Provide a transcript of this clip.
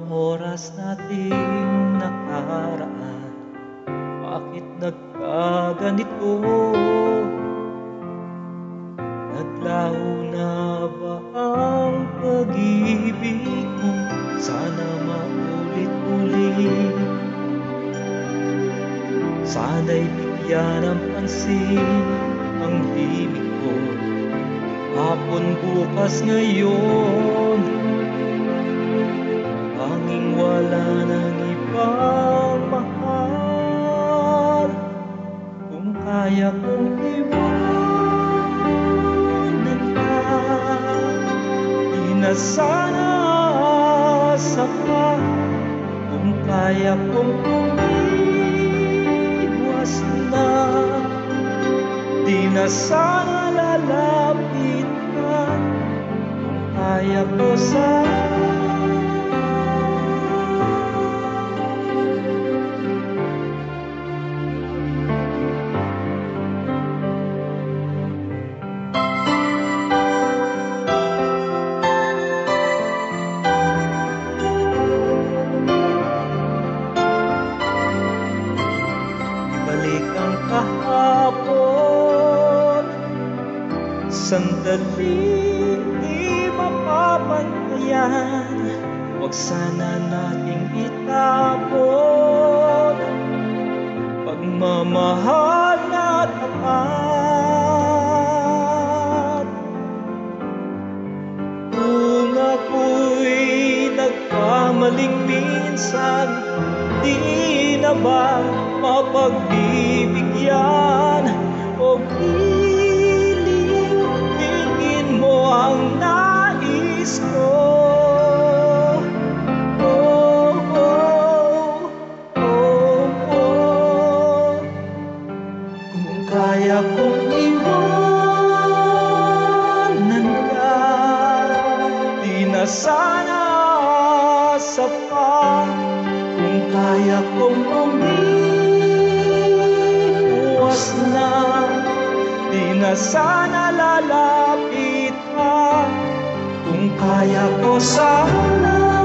oras nating nakaraan, bakit nagkaganito? Naglaho na ba ang pag-ibig mo? Sana maulit-ulit. Sana'y bigyan ng pansin ang himig ko. Hapon bukas ngayon, tanging wala nang ibang mahal. Kung kaya kong iwanan ka, di na sana sapat. Kung kaya kong umiwas na, di na sana lalapit ka. Kung kaya ko sana, ibalik ang kahapon. Sandaling di mapapantayan, huwag sana nating itapon. Pagmamahal na tapat. Kung ako'y nagkamaling minsan, di na ba mapagbibigyan o tingin mo ang nais ko? Oh, oh, oh, oh. Kung kaya kong iwanan ka, di na sana sapat. Kung kaya kong umiwas na, di na sana lalapit ka. Kung kaya ko sana